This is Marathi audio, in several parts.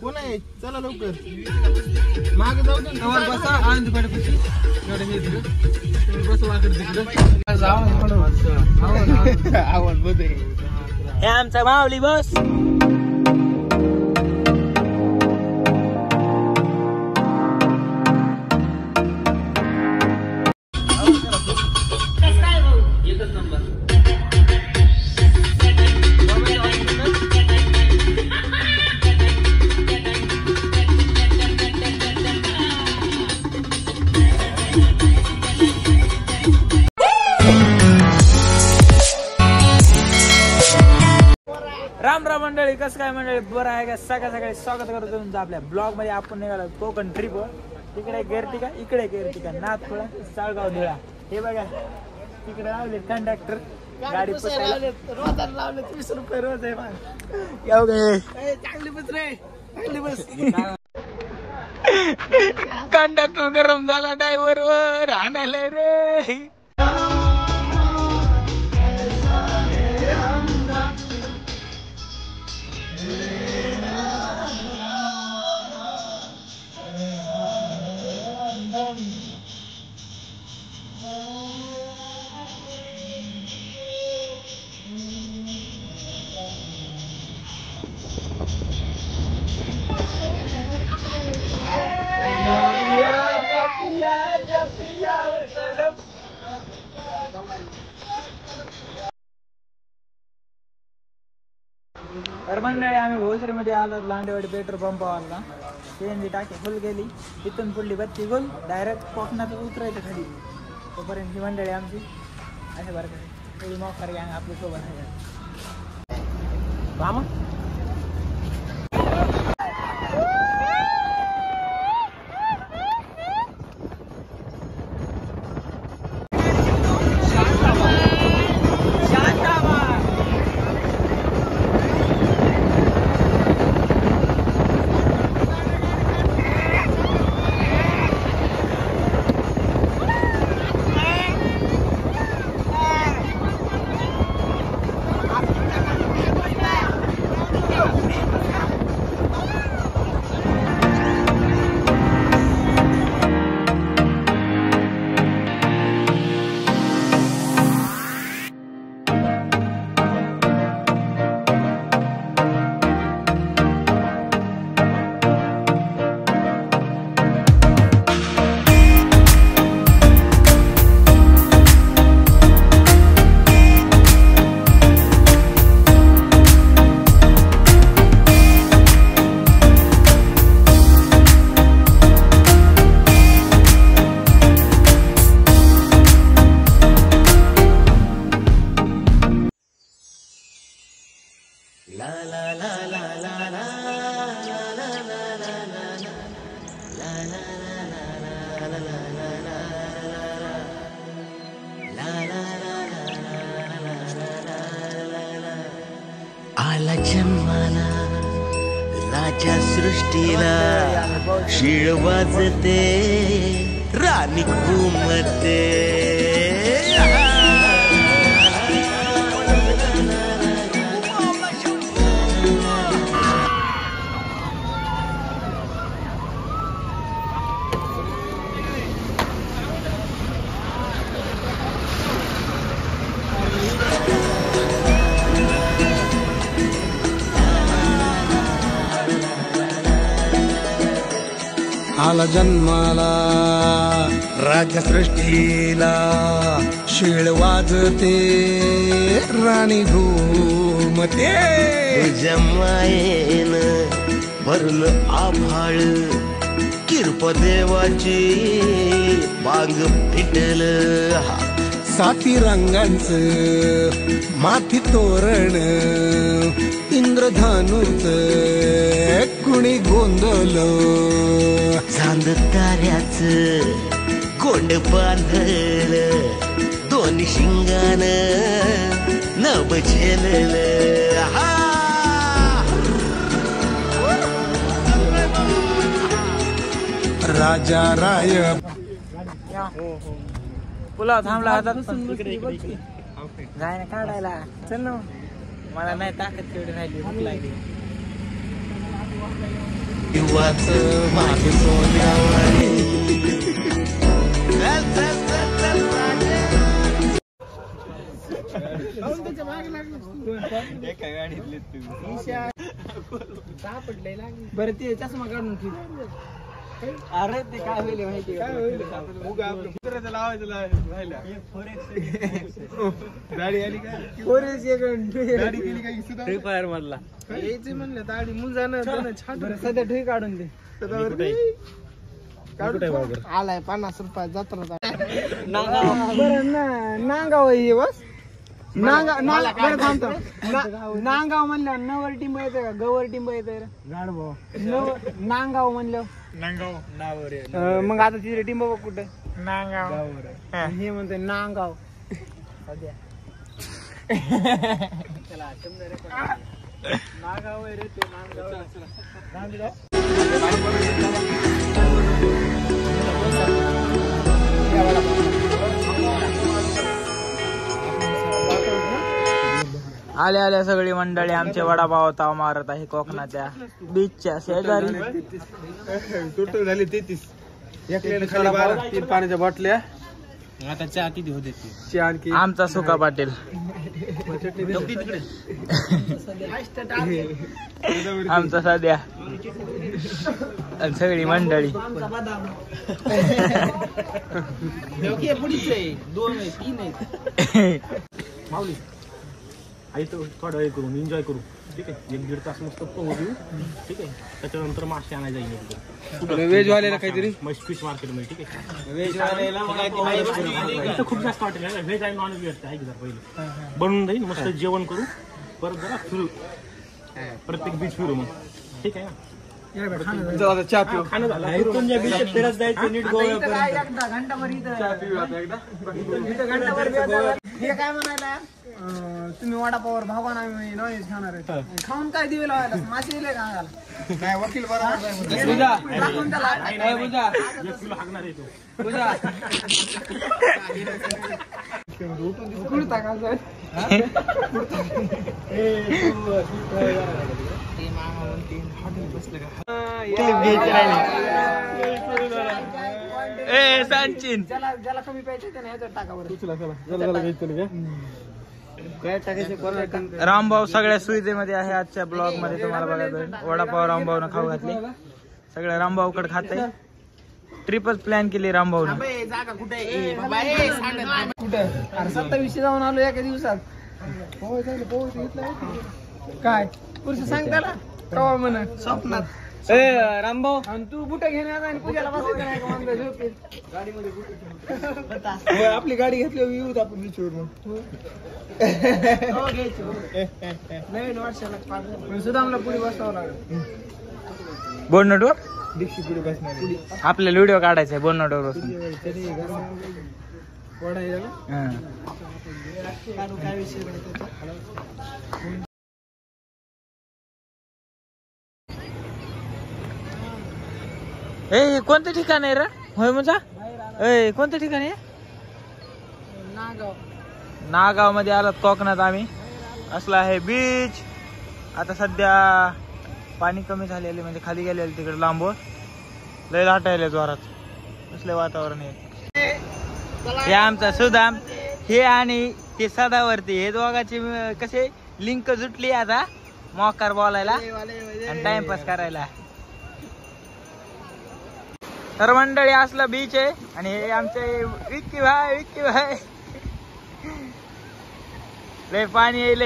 कोण आहे चला लवकर मागे जाऊ दे बसा आनंद पाडपशी एवढं हे बस वाकड तिकडं आवड मध्ये हे आमचा माऊली बस. राम राम मंडळी, कसं काय मंडळी, बरं आहे का? सकाळी स्वागत करतो तुमचं आपल्या ब्लॉग मध्ये. आपण निघालो कोकण ट्रिप. तिकडे गेरटिका, इकडे गेरटिका, नाथपुरा, साळगाव, धुळा. हे बघा तिकडे लावले कंडक्टर गाडी लावले 20 रुपये रोज आहे. चांगली बस रे, चांगली बस. कंडक्टर गरम झाला ड्रायव्हर वर आणायला रे. तर मंडळी आम्ही भोसरीमध्ये आलो. लांडेवाडी पेट्रोल पंपावरला सीएनजी टाकी फुल गेली. तिथून पुढली बत्ती गोल डायरेक्ट कोकणात उतरायचं खाली. तोपर्यंत ही मंडळी आमची असे बरं का थोडी मोकार गँग आपल्या सोबत आहे. मामा आला जन्माला राजा सृष्टीला शिळ वाजते राणी घुमते. आला जन्माला राजा सृष्टीला शिळ वाजते राणी घुमते. तुझ्या मायेन भरलं आभाळ किरप देवाची बांग फिटल. साती रंगांचं माथी तोरण इंद्रधनुच कुणी गोंधळ. चांद ताऱ्याच गोंड बांधल दोन्ही शिंगान नभ झेलल. राजा राय पुलाव थांबला आता जाय ना काढायला. चल ना, मला नाही ताकद तेवढी राहिली, भूक लागली. किंवाच माझ सोन्यावाने बरं ते चष्मा काढून ठेव. अरे ते काय होईल माहिती काय होईल लावायचं गाडी आली काय गाडी केली काय फ्री फायर मधला यायचं म्हणलं दाढी मुल जाणं छान सध्या ठेवी काढून दे आलाय 50 रुपयात जत्रा बरं नांगाव ये बस नांगाव म्हणलं नवर टिंब येते का गवर टिंब येते नांगाव म्हणलं मग आता तिथे टिंब बघ कुठे नांगाव हे म्हणते नांगाव नांगाव रे ते नांगाव आल्या आल्या सगळी मंडळी आमचे वडापाव ताव मारत आहे कोकणाच्या बीचच्या शेजारी. टोटल झाले 33 तीन पाण्याच्या बाटल्या आता चहा किती होते चहा आणखी आमचा सुका पाटील आमचा सध्या आणि सगळी मंडळी आई तो थोडा वेळ करून एन्जॉय करू ठीक आहे 1-1.5 तास मस्त पोहू देऊ ठीक आहे त्याच्यानंतर मासे आणायला जाईल व्हेज वाल्याला काहीतरी फिश मार्केटमध्ये ठीक आहे व्हेज वाल्याला इथं खूप जास्त हॉटेल आहे व्हेज आणि नॉन व्हेज आहे जरा पहिले बनवून जाईल मस्त जेवण करू परत जरा फिरू प्रत्येक बीच फिरू मग ठीक आहे ना चहा पिऊ खाणं झालं फिरत जायचं नीट हे काय म्हणायला तुम्ही वडापावर भागवान आम्ही नॉनव्हेज खाणार आहे खाऊन काय दिवे लावायला मासे दिले का अंगाला काय वकील बरोबर हागणार आहे तो सांचिन ज्याला कमी पाहिजे त्याने ह्याच्यात टाकावर काय टाकायचं रामभाऊ सगळ्या सुविधेमध्ये आहे आजच्या ब्लॉग मध्ये तुम्हाला बघायला भेटेल. वडापाव रामभाऊनं खाऊ घातली सगळं रामभाऊकडे खाते ट्रिपच प्लॅन केली रामभाऊनं. कुठे 27 जाऊन आलो एका दिवसात काय पुरुष सांगता ना कवा म्हण स्वप्नात रामभाऊ आणि तू बुट घेण्यात आणि पूजाला बसायचं नाही का म्हणतो झोपेत गाडीमध्ये आपली गाडी घेतली येऊ आपण बीचवर मग नवीन वर्षाला सुदामला पुढे बसावं लागेल बोनटवर दीक्षी पुढे बसणार आपल्याला व्हिडिओ काढायचा आहे बोनटवर बसून. काय विषय ए कोणतं ठिकाण आहे रे होय म्हणजे ए कोणतं ठिकाण आहे नागाव मध्ये आलात कोकणात आम्ही. असला आहे बीच. आता सध्या पाणी कमी झालेले म्हणजे खाली गेलेले तिकडे लांबवर लय लाटायले जोरात असले वातावरण आहे. हे आमचा सुदाम हे आणि ते सदावरती हे दोघांची कसे लिंक जुटली आता मोकार बोलायला आणि टाइमपास करायला. तर मंडळी असला बीच आहे आणि हे आमचे विक्की भाई लय पाणी येईल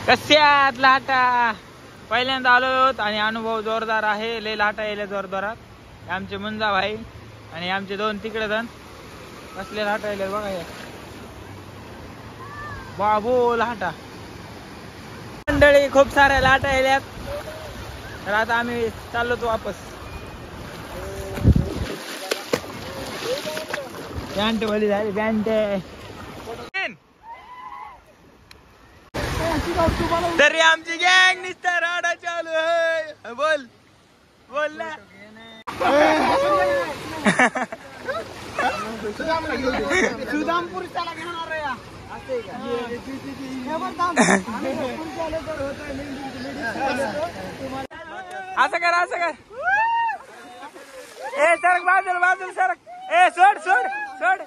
कशात लाटा पहिल्यांदा आलो आणि अनुभव जोरदार आहे. लय लाटा येईल जोरदारात. आमचे मुंजा भाई आणि आमचे 2 तिकडे जण कसले लाटा येईल बघा हे बाबो लाटा. मंडळी खूप साऱ्या लाटा येल्यात. तर आता आम्ही चाललो तो वापस. पॅन्ट भली झाली पॅन्ट. तरी आमची गँग निस्ता राडा चालू आहे. बोल बोल ना. सुदामपूर त्याला घेणार असते का असं कर असं कर. ए सरक बाजूला बाजूला सरक. ए सोड सोड सोड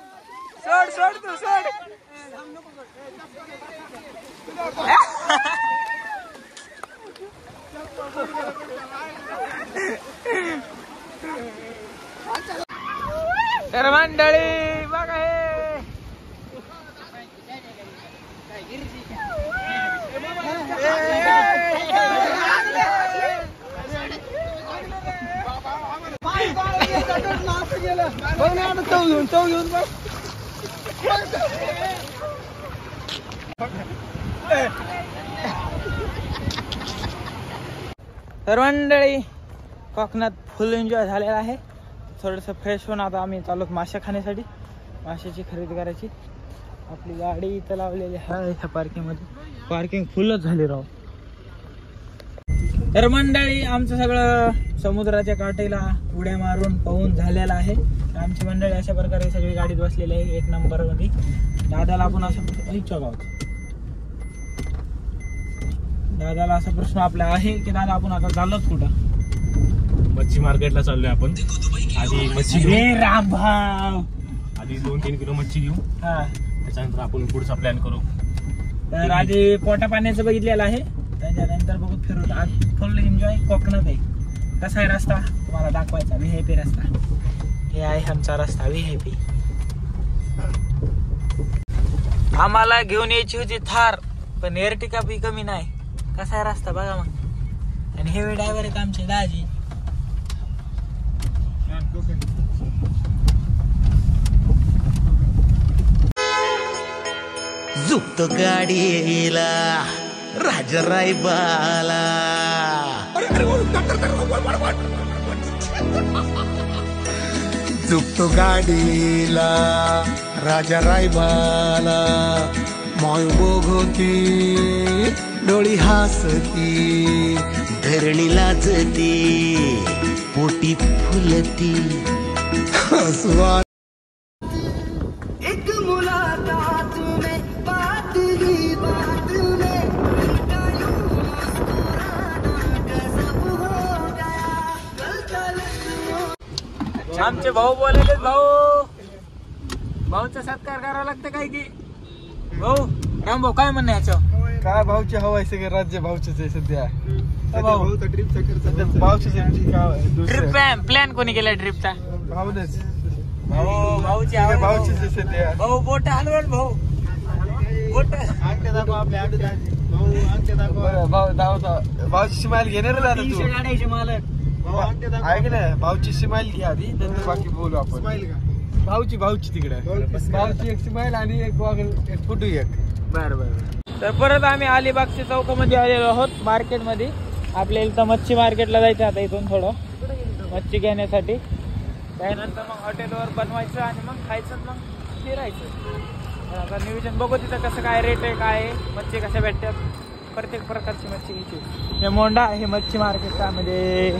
सोड सोड तू सोड. तर मंडळी बघा हे तर मंडळी कोकणात फुल एन्जॉय झालेला आहे. थोडंसं फ्रेश होऊन आता आम्ही चालू मासे खाण्यासाठी. माशाची खरेदी करायची. आपली गाडी इथं लावलेली आहे ह्या पार्किंगमध्ये. पार्किंग फुलच झाली राव. तर मंडळी आमचं सगळं समुद्राच्या काठीला उड्या मारून पाहून झालेलं आहे. आमची मंडळी अशा प्रकारे सगळी गाडीत बसलेली आहे 1 नंबर मध्ये. दादाला आपण असं दादाला असा प्रश्न आपला आहे की दादा आपण आता चाललोच कुठं? मच्छी मार्केटला चाललोय आपण. आधी मच्छी घेऊ. राम भाव आधी 2-3 किलो मच्छी घेऊ. हा. त्याच्यानंतर आपण पुढचा प्लॅन करू. तर आधी पोटा पाण्याचं बघितलेलं आहे. त्याच्यानंतर बघू फिरून. आज फुल एन्जॉय कोकणात आहे. कसा आहे रस्ता तुम्हाला दाखवायचा. VIP रस्ता. हे आहे आमचा रस्ता VIP. आम्हाला घेऊन यायची होती थार पण एअरटिका बी कमी नाही. कसा आहे रस्ता बघा मग. आणि हेवी ड्रायव्हर आहेत आमचे दाजी. झुकतो गाडीला राजराई बाला. झुकतो गाडीला राजा रायबाला. माय बघती डोळी हसती धरणी लाजती पोटी फुलती हसवा. एक मुलाकात में बात ही बात में उनका यूं मुस्कुराना गजब हो गया. कल आमचे भाऊ बोलले. भाऊचा सत्कार करावा लागतं काय की. भाऊ राम भाऊ काय म्हणणं याच्यावर? काय भाऊची हवा आहे सगळे राज्य भाऊचेच आहे सध्या. ट्रिप प्लॅन कोणी केला ट्रिपचा? भाऊनच भाऊची भाऊचीच आहे सध्या. भाऊ बोट हलवण भाऊ बोट. भाऊची स्माइल घेणार ना आता 300 गाड्याचे मालक. तू. ऐक ना भाऊची स्माइल घ्या आधी नंतर बाकी बोलू आपण. भाऊची तिकडे भाऊची एक स्माइल आणि एक फोटो एक. बरं. तर परत आम्ही अलिबागच्या चौकामध्ये आलेलो आहोत मार्केटमध्ये. आपल्या इथं मच्छी मार्केटला जायचं आता इथून थोडं मच्छी घेण्यासाठी. त्यानंतर मग हॉटेलवर बनवायचं आणि मग खायचं मग फिरायचं. आता नियोजन बघू तिथं कसं काय रेट आहे काय आहे. मच्छी कशा भेटतात. प्रत्येक प्रकारची मच्छी घ्यायची. हे मोंडा हे मच्छी मार्केटचा म्हणजे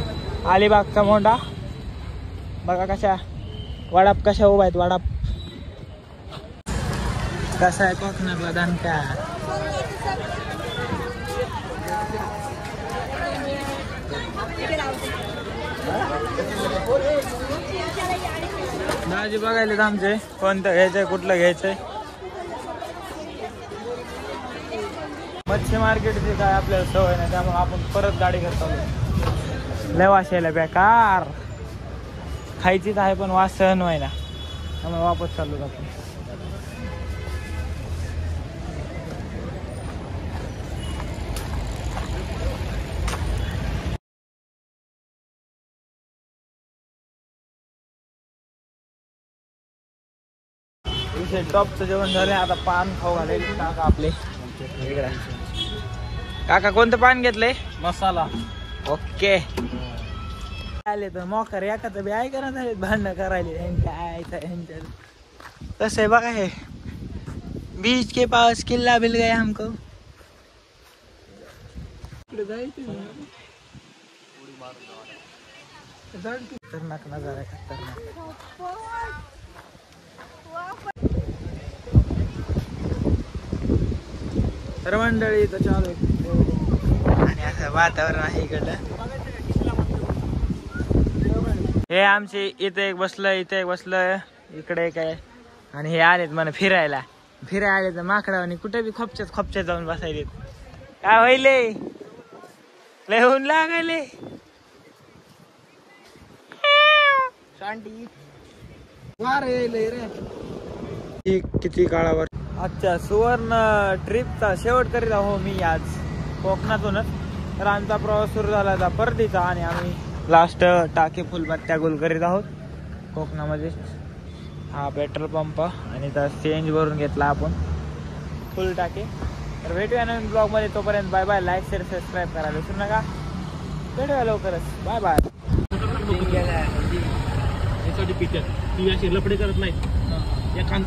अलिबागचा मोंडा. बघा कशा वडाप कशा उभा आहेत. वडाप कसा आहे कोकणातला दणका. दाजी बघायला आमचे कोणतं घ्यायचंय कुठलं घ्यायचंय. मच्छी मार्केटची काय आपल्याला सवय नाही त्यामुळे आपण परत गाडी करतो. लय वास यायला बेकार. खायचीच आहे पण वास सहन व्हायला त्यामुळे वापस चाललो आपण. टॉपचं जेवण झालं. आता पान खाऊ घालेल काका आपले. काका कोणतं पान घेतलंय? मसाला. ओके. आले तर मोकर एखादं बी ऐका ना झाले भांडणं करायले. कसं आहे बघा हे बीच के पास किल्ला मिल गया हमको. खतरनाक नजारा खतरनाक. तर मंडळी इथं चालू आहे. आणि असं वातावरण आहे इकडलं. हे आमचे इथे एक बसलं, इथे एक बसलं, इकडे एक आहे. आणि हे आलेत मला फिरायला आले तर माकडावानी कुठे बी खोपच्यात जाऊन बसायलेत. काय व्हायले लय ऊन लागायले. शांती वार येईल रे. किती काळावर अच्छा सुवर्ण ट्रिपचा शेवट करीत आहो मी आज कोकणातूनच. तर आमचा प्रवास सुरू झाला होता परतीचा आणि आम्ही लास्ट टाके फुलबत्त्या गोल करीत आहोत कोकणामध्ये. हा पेट्रोल पंप आणि तर चेंज भरून घेतला आपण फुल टाके. तर भेटूया नवीन ब्लॉगमध्ये. तोपर्यंत bye bye. Like share subscribe करायला विसरू नका. भेटूया लवकरच. Bye bye. यासाठी पिक्चर ती अशी लपडे करत नाही एकांत